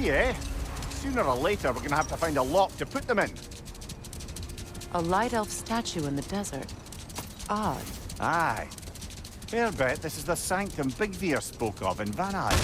key, eh? Sooner or later, we're gonna have to find a lock to put them in. A light elf statue in the desert. Odd. Aye. Fair bet this is the sanctum Big Veer spoke of in Van Eyck.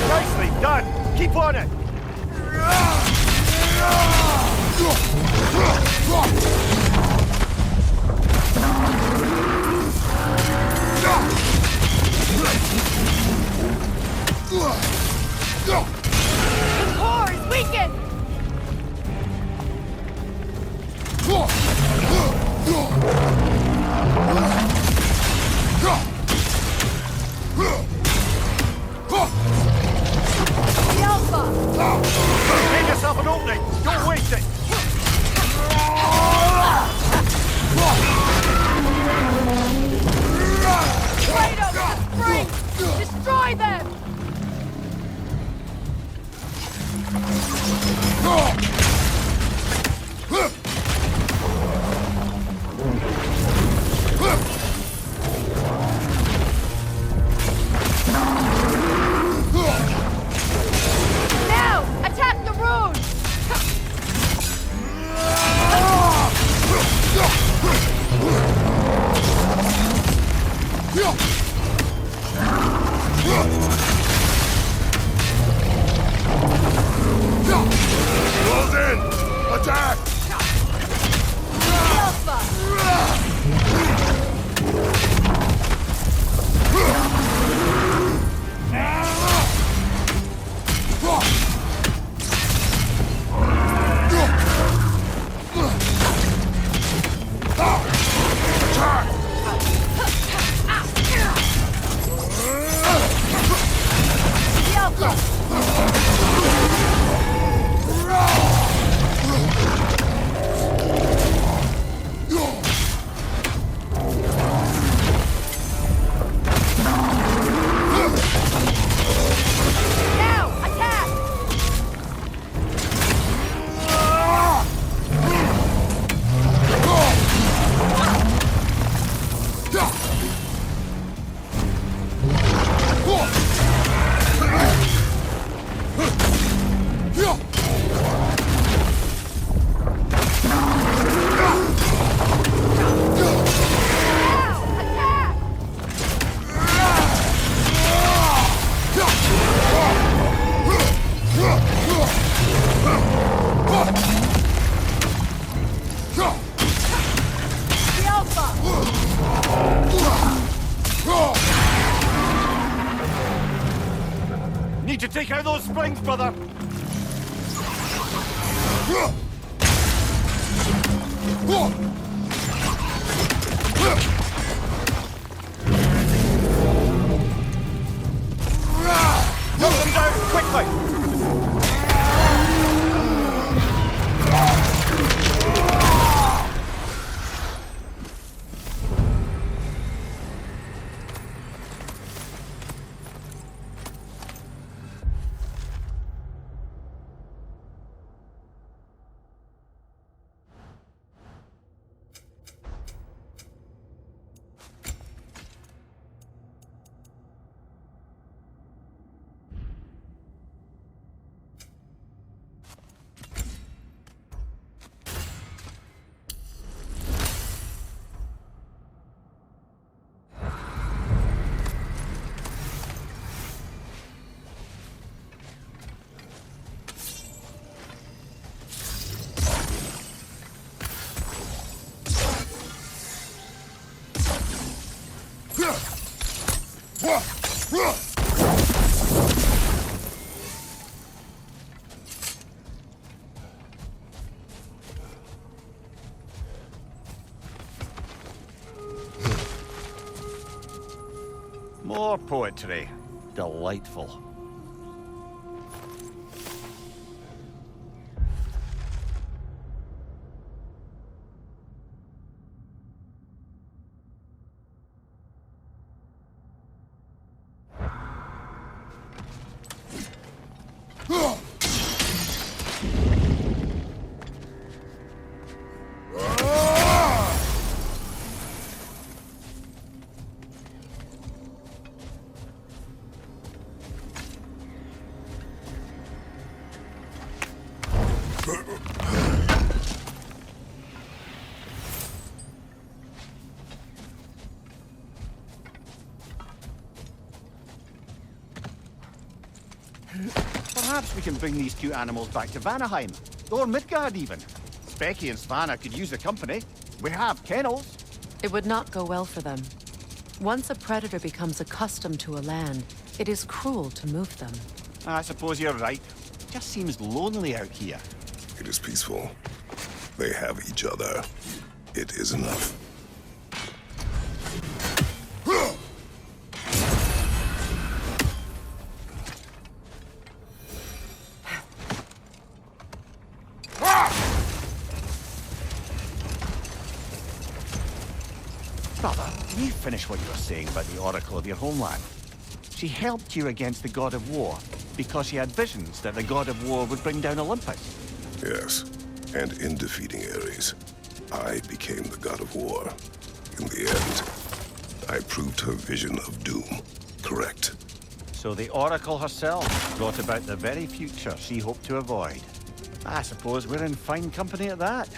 Nicely done! Keep on it! The core is weakened! The Alpha! Make yourself an opening! Don't waste it! Kratos, spring! Destroy them! Now, attack the rune! Close in! Attack! Alpha! The Alpha! Now, attack! Now, attack! The Alpha! Need to take out those springs, brother! Knock them down quickly! More poetry. Delightful. Perhaps we can bring these two animals back to Vanaheim, or Midgard even. Specky and Svanna could use the company. We have kennels. It would not go well for them. Once a predator becomes accustomed to a land, it is cruel to move them. I suppose you're right. Just seems lonely out here. It is peaceful. They have each other. It is enough. Brother, can you finish what you were saying about the Oracle of your homeland? She helped you against the God of War because she had visions that the God of War would bring down Olympus. Yes, and in defeating Ares, I became the god of war. In the end, I proved her vision of doom correct. So the Oracle herself brought about the very future she hoped to avoid. I suppose we're in fine company at that.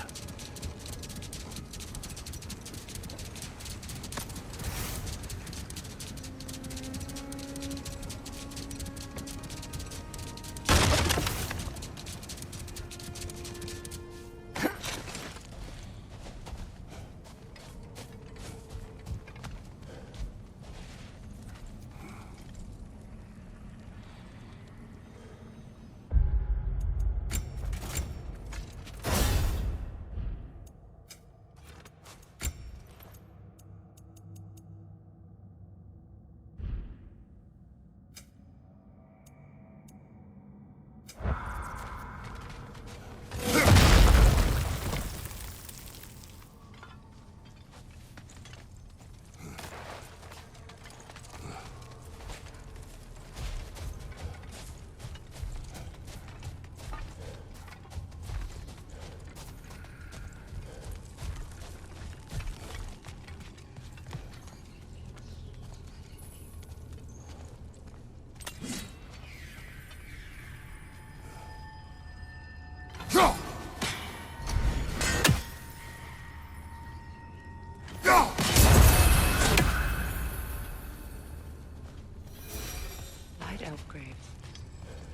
Grave.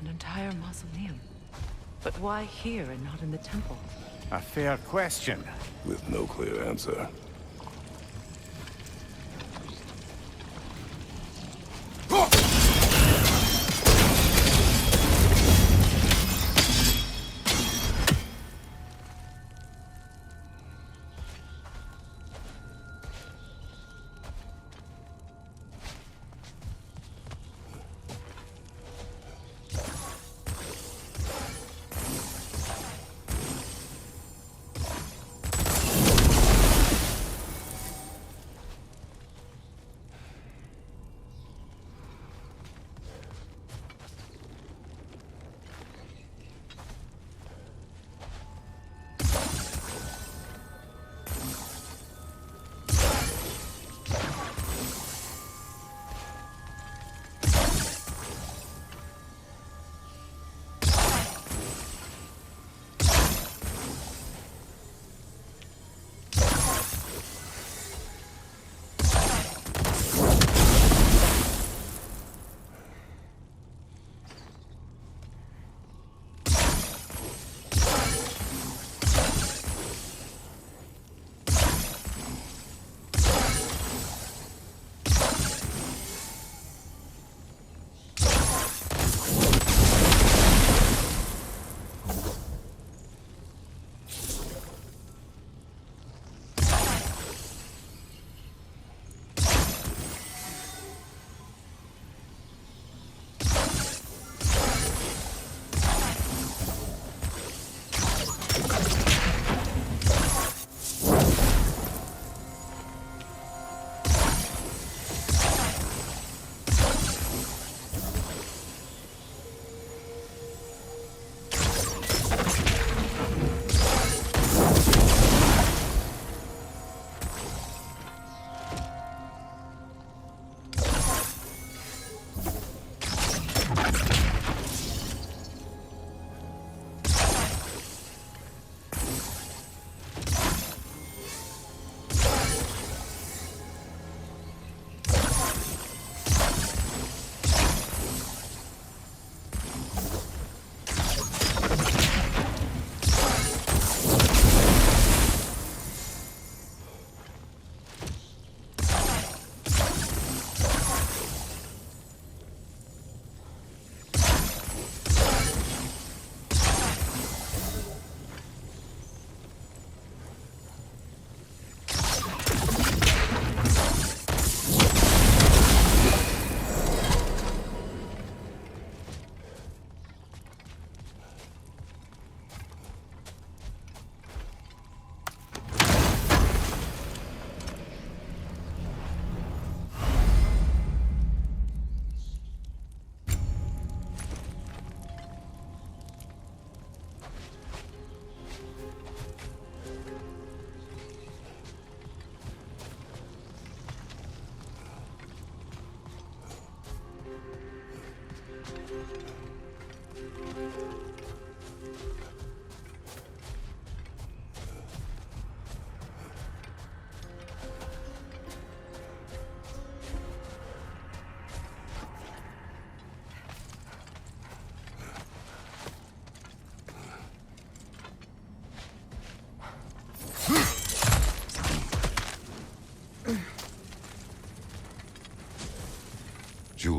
An entire mausoleum. But why here and not in the temple? A fair question. With no clear answer.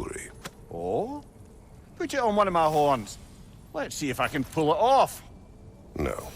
jewelry. Oh? Put it on one of my horns. Let's see if I can pull it off. No.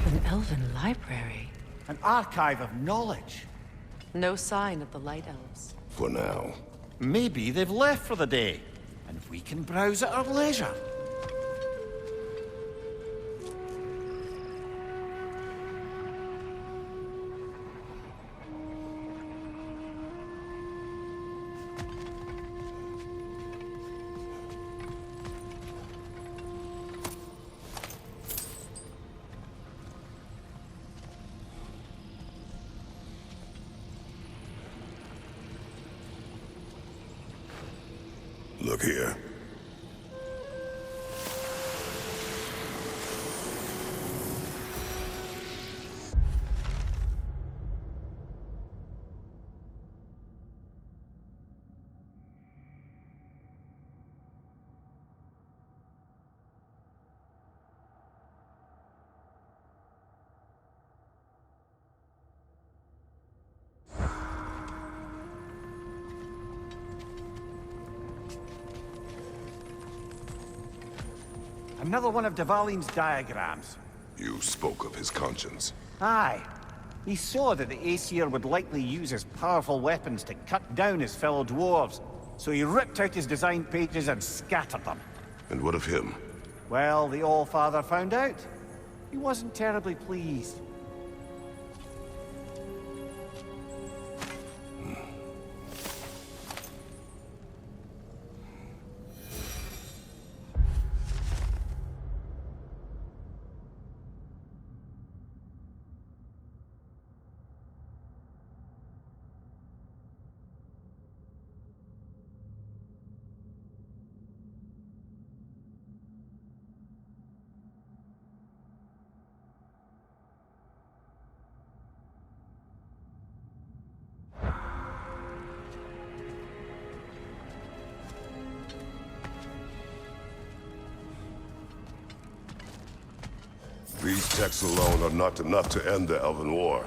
An elven library. An archive of knowledge. No sign of the Light Elves. For now. Maybe they've left for the day, and we can browse at our leisure. Look here. Another one of Dvalin's diagrams. You spoke of his conscience. Aye. He saw that the Aesir would likely use his powerful weapons to cut down his fellow dwarves, so he ripped out his design pages and scattered them. And what of him? Well, the Allfather found out. He wasn't terribly pleased. These texts alone are not enough to end the Elven War.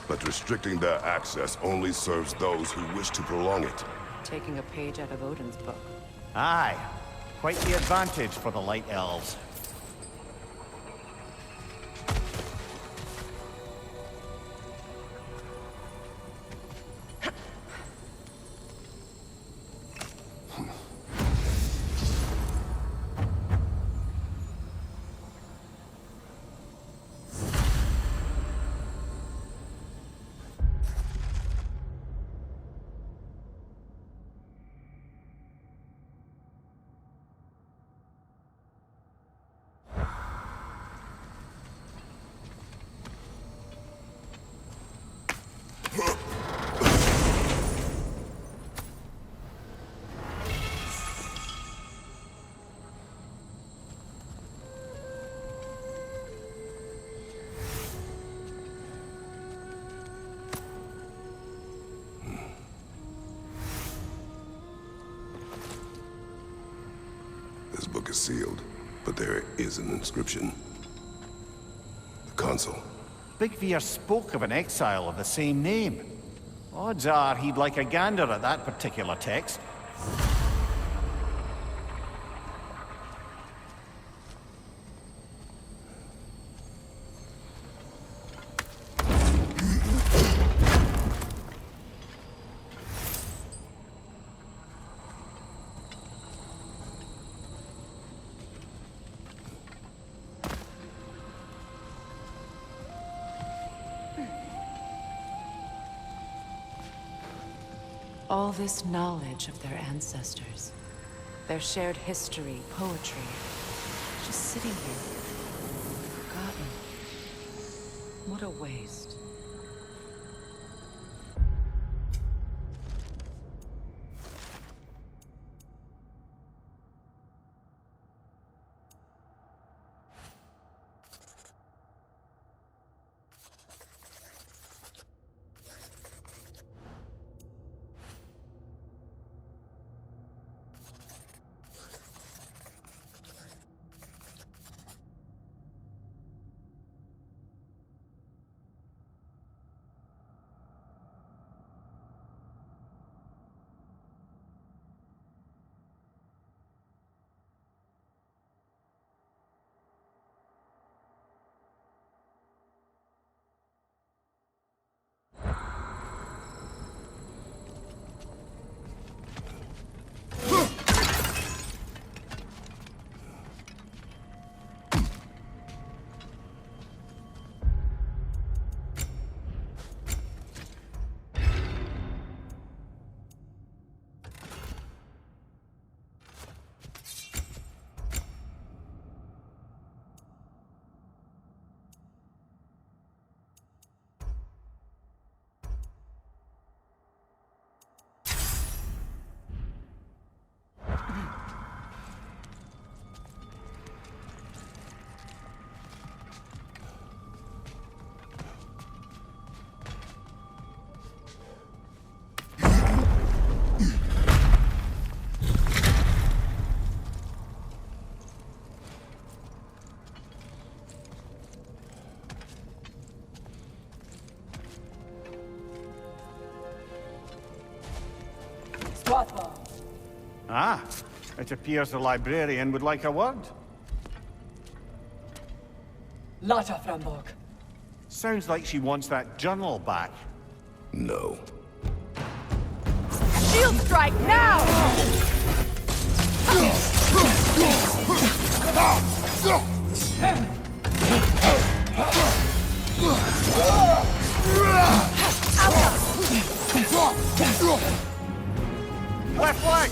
But restricting their access only serves those who wish to prolong it. Taking a page out of Odin's book. Aye. Quite the advantage for the Light Elves. This book is sealed, but there is an inscription. The console. Big Veer spoke of an exile of the same name. Odds are he'd like a gander at that particular text. All this knowledge of their ancestors, their shared history, poetry, just sitting here, forgotten. What a waste. Ah, it appears the librarian would like a word. Lata Framborg. Sounds like she wants that journal back. No. Shield strike now! Left leg!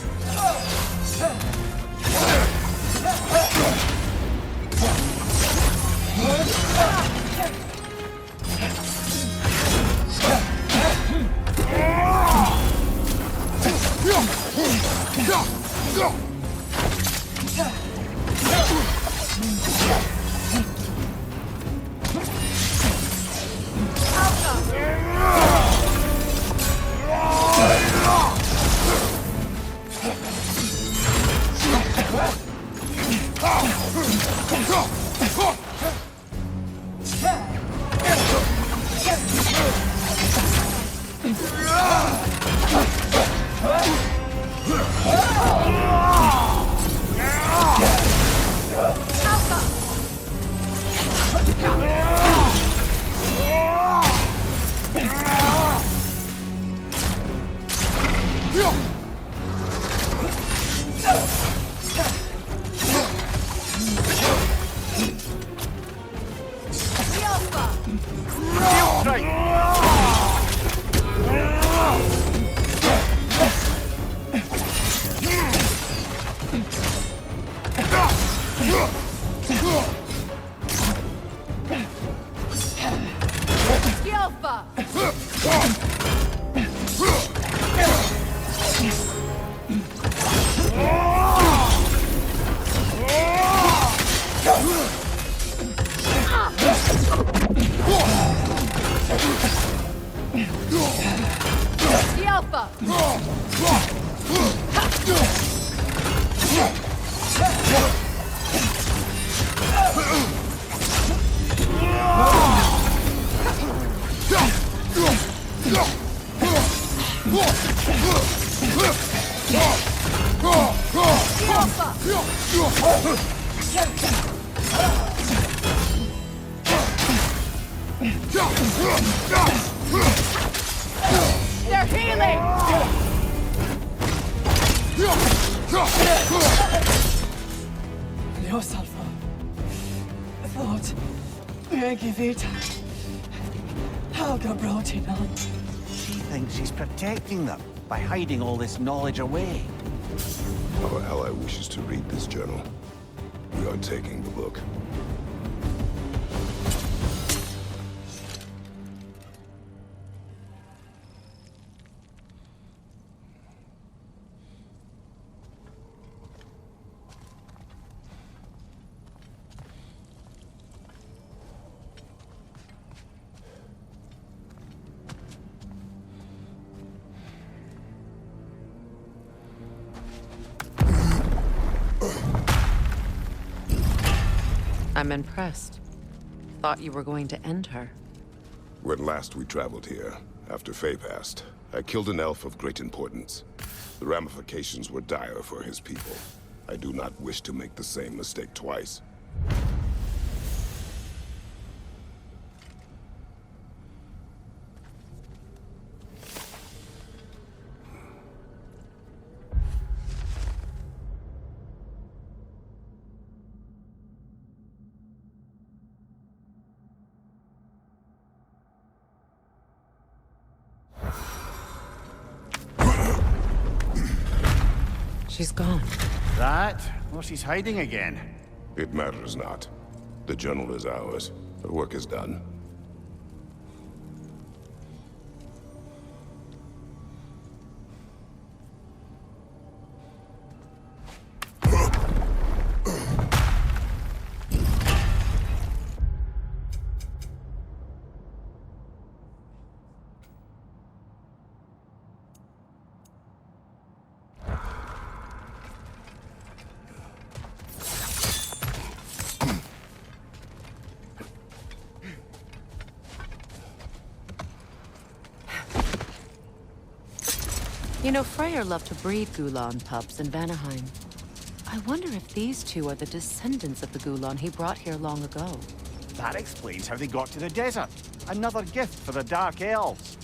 They're healing! Ljus, Alpha. Thought. Reagivita. Helga brought it on. She thinks she's protecting them by hiding all this knowledge away. Our ally wishes to read this journal. We are taking the book. I'm impressed. Thought you were going to end her. When last we traveled here, after Faye passed, I killed an elf of great importance. The ramifications were dire for his people. I do not wish to make the same mistake twice. She's gone. That? Well, she's hiding again. It matters not. The journal is ours. The work is done. You know, Freyr loved to breed Gulan pups in Vanaheim. I wonder if these two are the descendants of the Gulan he brought here long ago. That explains how they got to the desert. Another gift for the Dark Elves.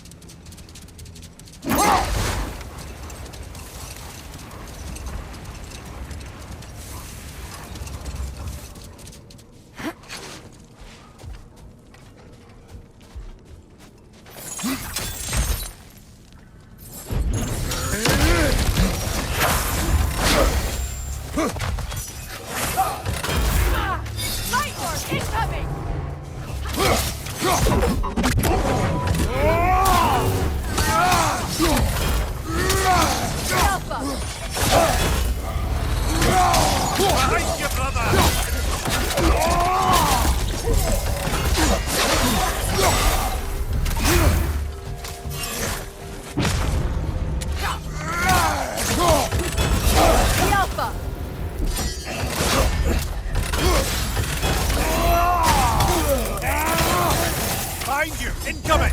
Behind you! Incoming!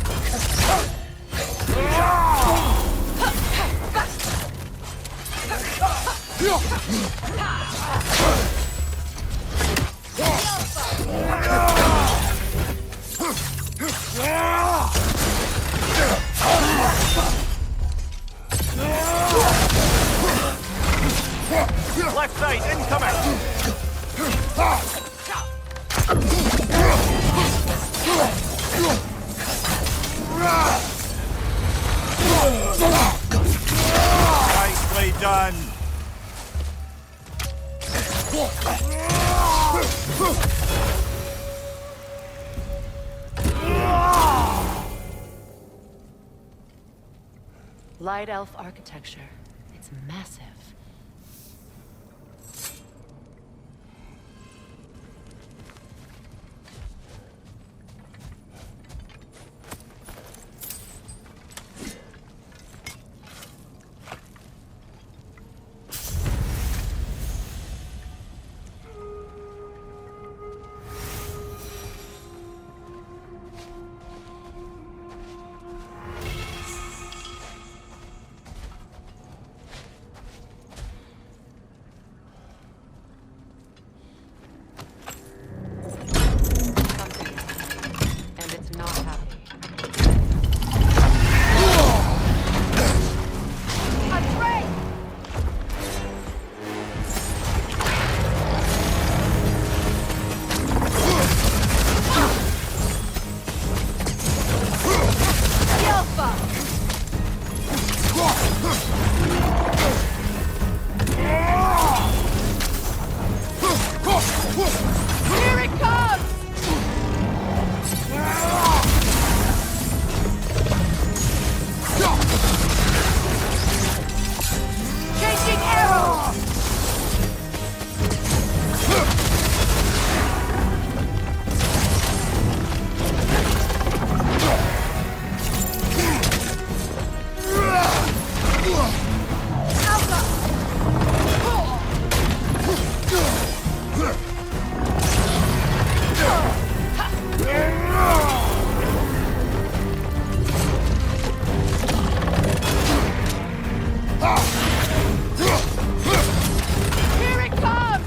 Left side, incoming! Nicely done! Light elf architecture. It's massive. Here it comes!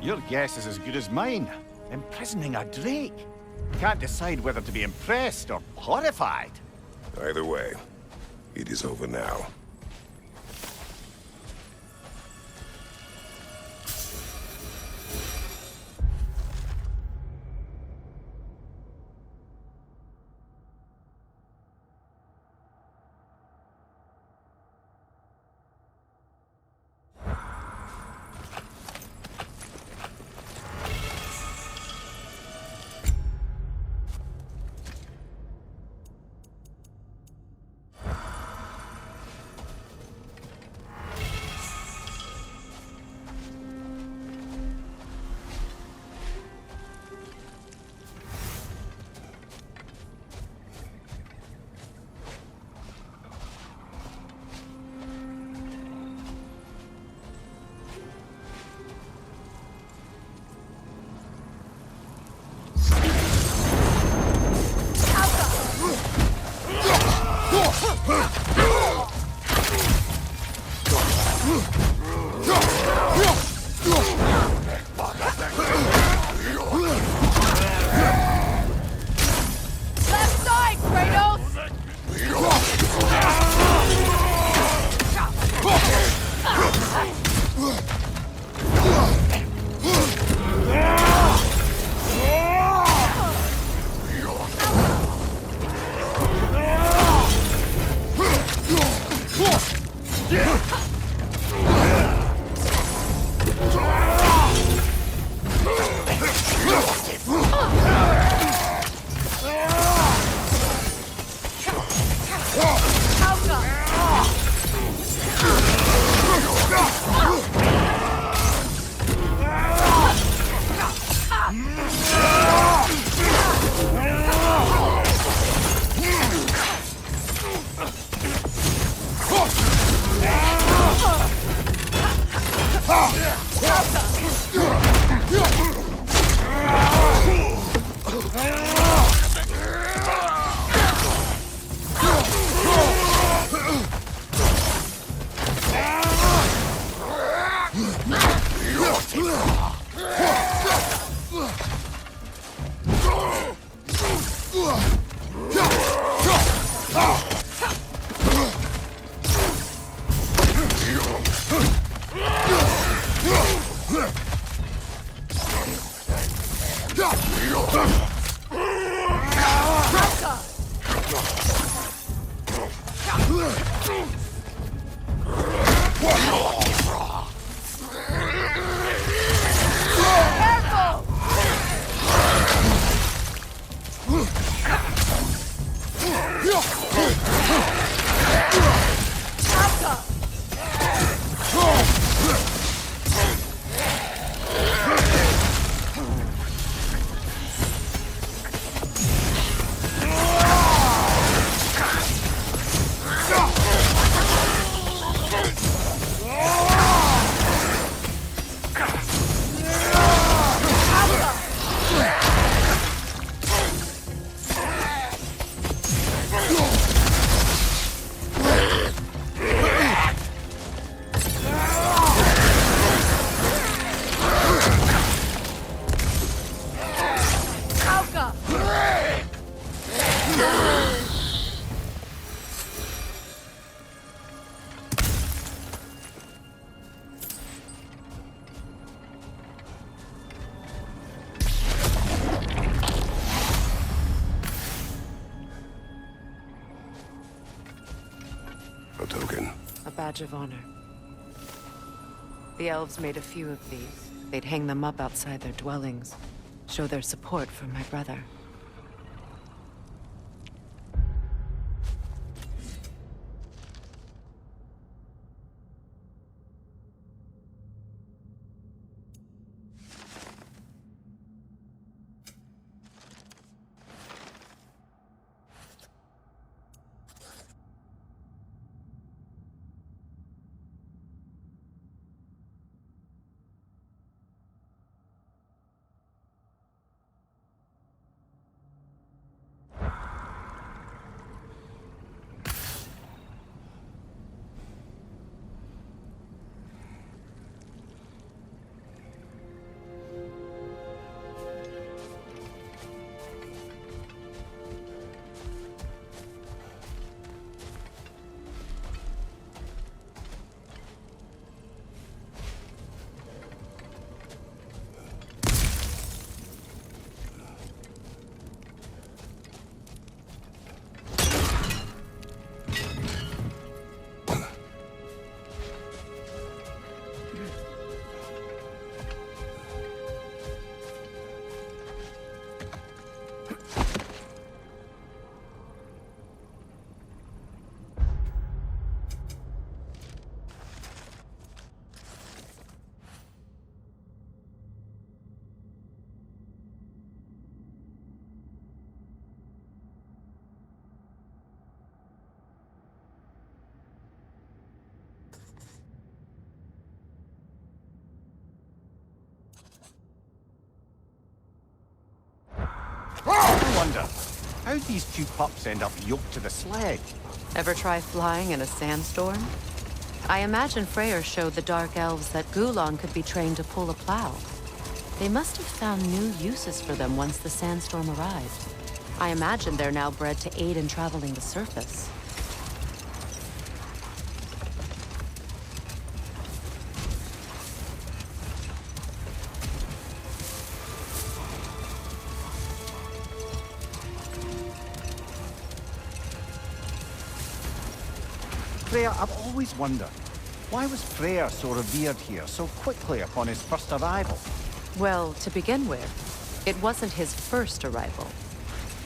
Your guess is as good as mine. Imprisoning a drake. Can't decide whether to be impressed or horrified. Either way, it is over now. A token. A badge of honor. The elves made a few of these. They'd hang them up outside their dwellings, show their support for my brother. I wonder, how'd these two pups end up yoked to the sled? Ever try flying in a sandstorm? I imagine Freyr showed the Dark Elves that Gulon could be trained to pull a plow. They must have found new uses for them once the sandstorm arrived. I imagine they're now bred to aid in traveling the surface. Freyr, I've always wondered, why was Freyr so revered here so quickly upon his first arrival? Well, to begin with, it wasn't his first arrival.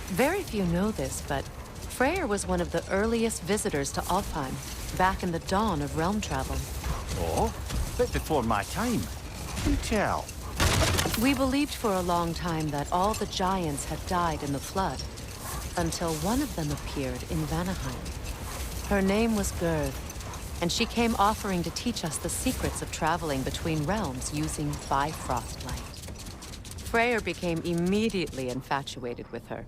Very few know this, but Freyr was one of the earliest visitors to Alfheim, back in the dawn of realm travel. Oh, bit before my time. Do tell. We believed for a long time that all the giants had died in the flood, until one of them appeared in Vanaheim. Her name was Gerd, and she came offering to teach us the secrets of traveling between realms using Bifrost light. Freyr became immediately infatuated with her.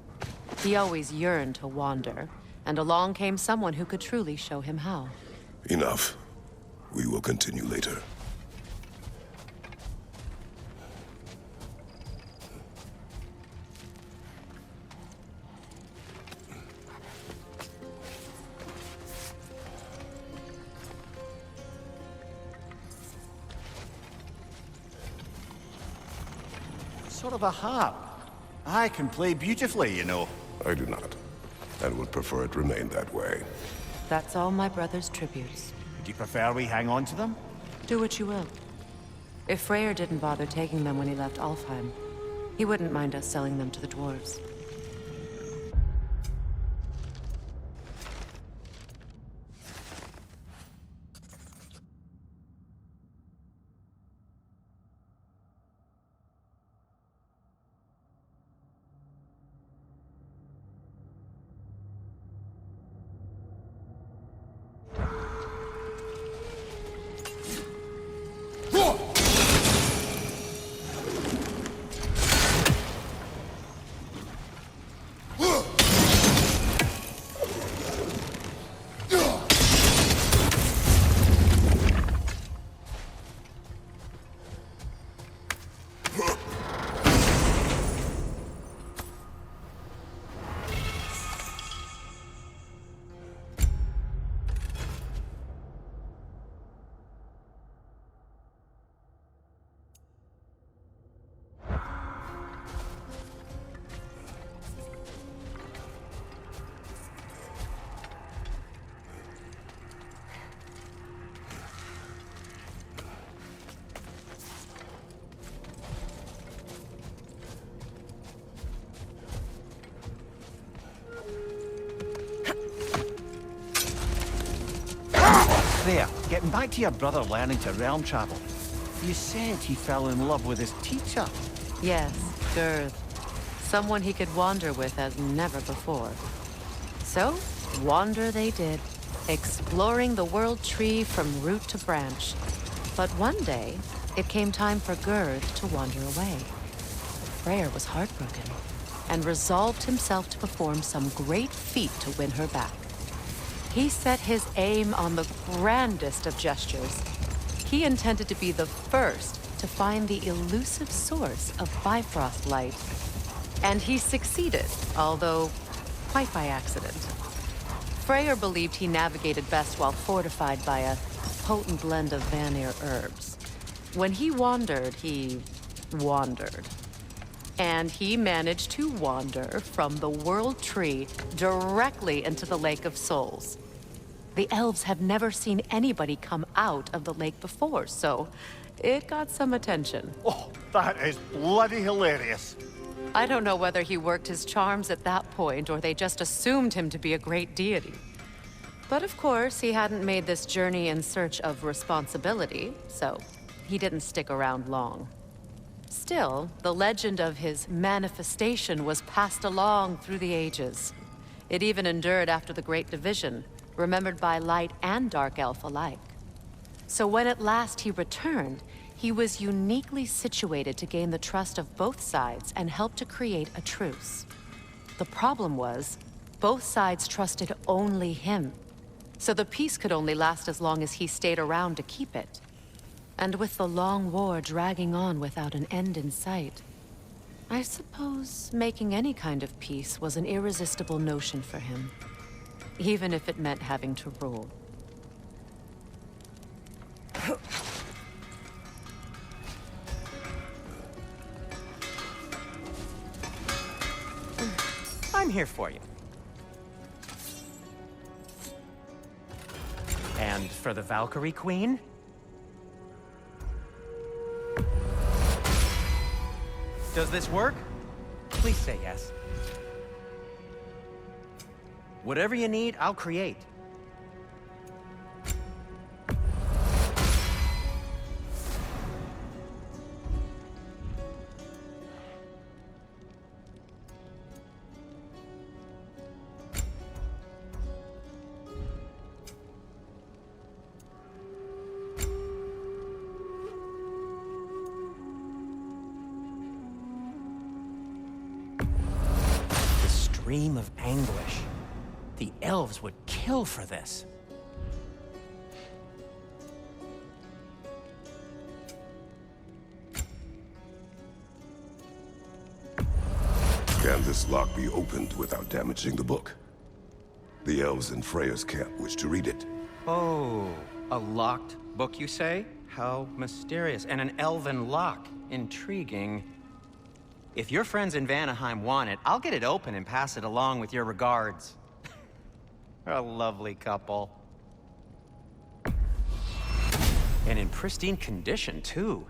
He always yearned to wander, and along came someone who could truly show him how. Enough. We will continue later. Sort of a harp. I can play beautifully, you know. I do not, and would prefer it remain that way. That's all my brother's tributes. Would you prefer we hang on to them? Do what you will. If Freyr didn't bother taking them when he left Alfheim, he wouldn't mind us selling them to the dwarves. There, getting back to your brother learning to realm travel. You said he fell in love with his teacher. Yes, Girth. Someone he could wander with as never before. So, wander they did, exploring the world tree from root to branch. But one day, it came time for Girth to wander away. Freyr was heartbroken, and resolved himself to perform some great feat to win her back. He set his aim on the grandest of gestures. He intended to be the first to find the elusive source of Bifrost light. And he succeeded, although quite by accident. Freyr believed he navigated best while fortified by a potent blend of Vanir herbs. When he wandered, he wandered. And he managed to wander from the World Tree directly into the Lake of Souls. The elves have never seen anybody come out of the lake before, so it got some attention. Oh, that is bloody hilarious. I don't know whether he worked his charms at that point or they just assumed him to be a great deity. But of course, he hadn't made this journey in search of responsibility, so he didn't stick around long. Still, the legend of his manifestation was passed along through the ages. It even endured after the Great Division, remembered by Light and Dark Elf alike. So when at last he returned, he was uniquely situated to gain the trust of both sides and help to create a truce. The problem was, both sides trusted only him. So the peace could only last as long as he stayed around to keep it. And with the long war dragging on without an end in sight, I suppose making any kind of peace was an irresistible notion for him. Even if it meant having to rule. I'm here for you. And for the Valkyrie Queen? Does this work? Please say yes. Whatever you need, I'll create. scream of anguish. The elves would kill for this. Can this lock be opened without damaging the book? The elves in Freya's camp wish to read it. Oh, a locked book, you say? How mysterious. And an elven lock. Intriguing. If your friends in Vanaheim want it, I'll get it open and pass it along with your regards. A lovely couple. And in pristine condition, too.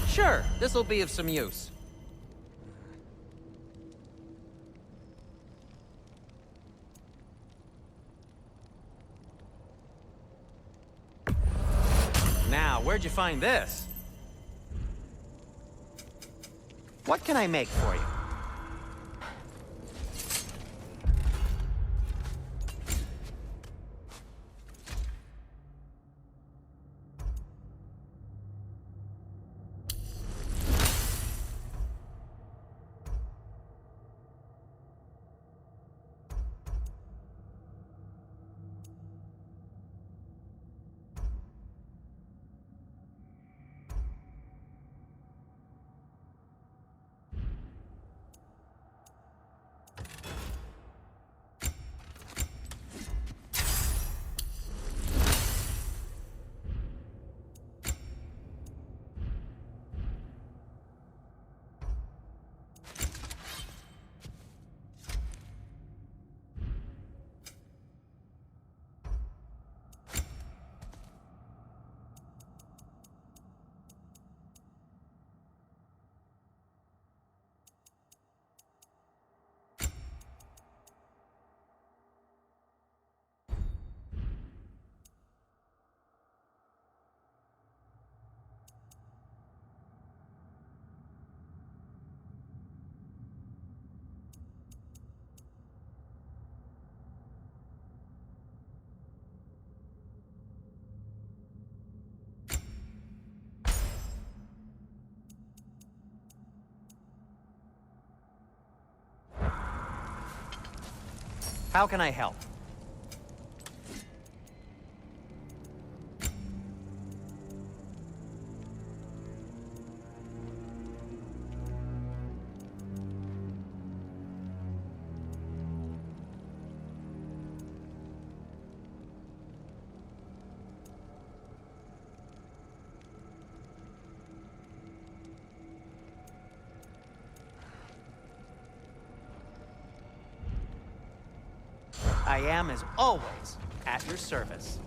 Sure, this'll be of some use. Now, where'd you find this? What can I make for you? How can I help? I am, as always, at your service.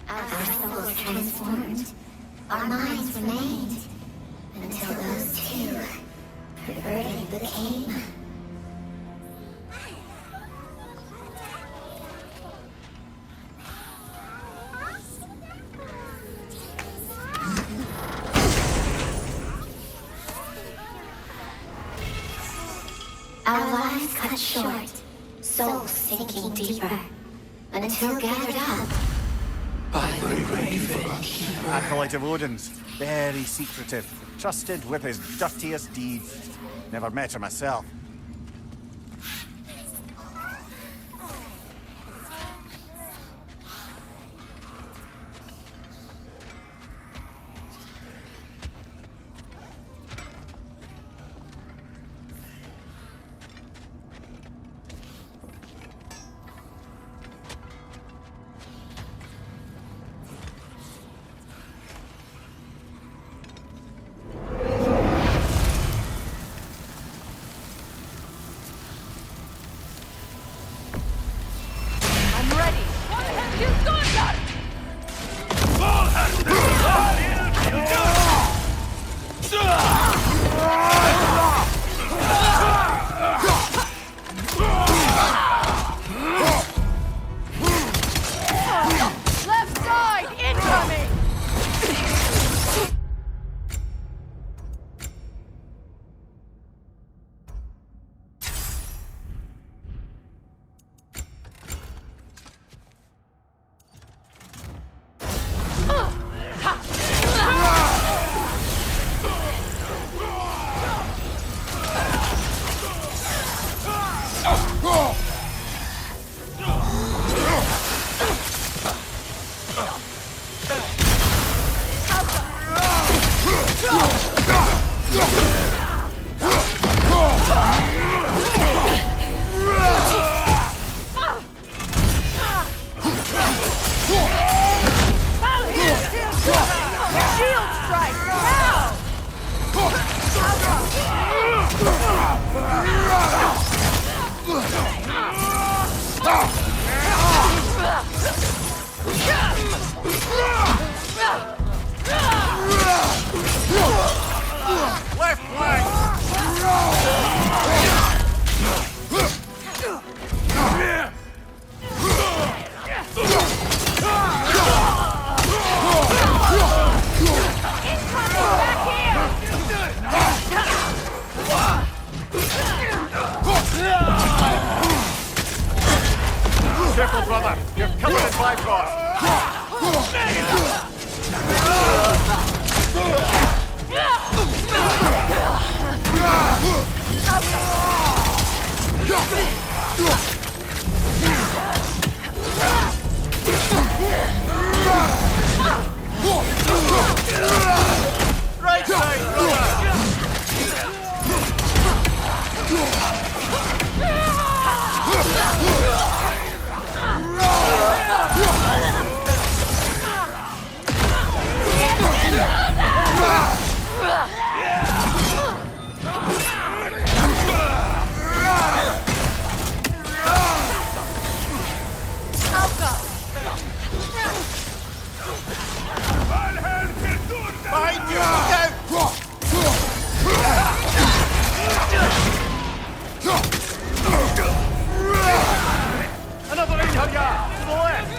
Our soul transformed. Our minds remained until those two perverted became. Our lives cut short, souls sinking deeper, until gathered up. Acolyte of Odin's, very secretive, trusted with his dirtiest deeds. Never met her myself. Careful, brother! You're killing his Bifrost! Right side, brother! Behind you! Another Einherjar! To the left!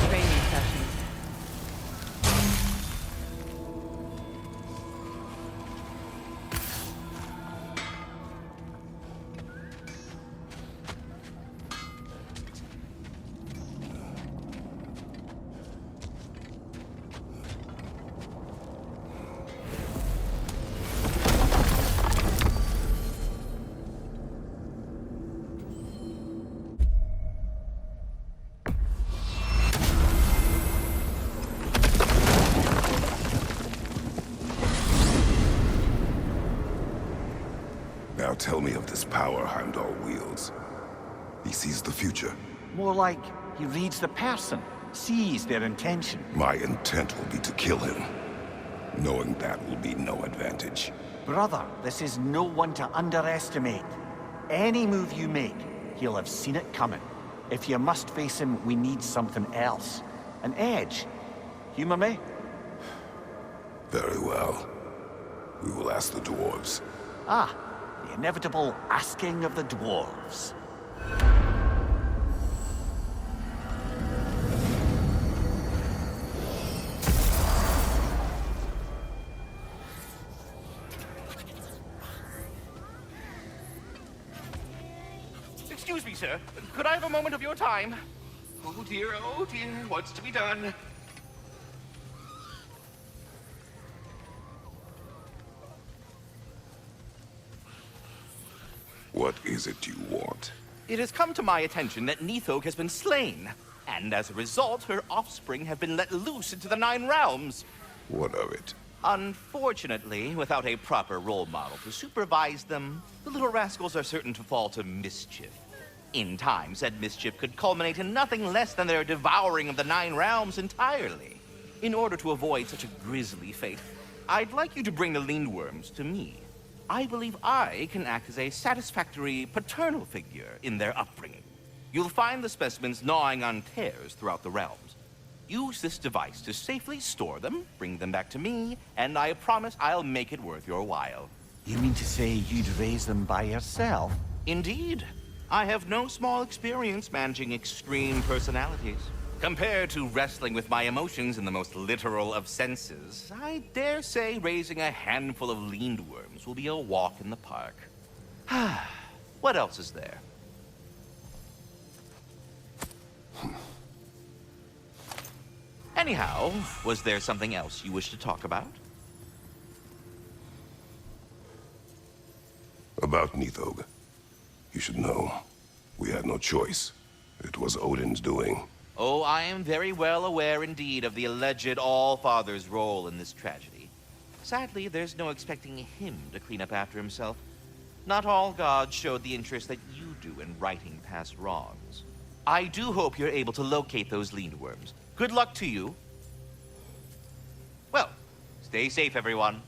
Training session. Now tell me of this power Heimdall wields. He sees the future. More like he reads the person, sees their intention. My intent will be to kill him. Knowing that will be no advantage. Brother, this is no one to underestimate. Any move you make, he'll have seen it coming. If you must face him, we need something else. An edge. Humor me? Very well. We will ask the dwarves. Ah, the inevitable asking of the dwarves. Excuse me, sir. Could I have a moment of your time? Oh dear, what's to be done? What is it you want? It has come to my attention that Nithog has been slain, and as a result, her offspring have been let loose into the Nine Realms. What of it? Unfortunately, without a proper role model to supervise them, the little rascals are certain to fall to mischief. In time, said mischief could culminate in nothing less than their devouring of the Nine Realms entirely. In order to avoid such a grisly fate, I'd like you to bring the Lindworms to me. I believe I can act as a satisfactory paternal figure in their upbringing. You'll find the specimens gnawing on tears throughout the realms. Use this device to safely store them, bring them back to me, and I promise I'll make it worth your while. You mean to say you'd raise them by yourself? Indeed. I have no small experience managing extreme personalities. Compared to wrestling with my emotions in the most literal of senses, I dare say raising a handful of Lindworms will be a walk in the park. What else is there? Anyhow, was there something else you wish to talk about? About Nithog. You should know. We had no choice. It was Odin's doing. Oh, I am very well aware indeed of the alleged All-Father's role in this tragedy. Sadly, there's no expecting him to clean up after himself. Not all gods showed the interest that you do in righting past wrongs. I do hope you're able to locate those Lindworms. Good luck to you. Well, stay safe, everyone.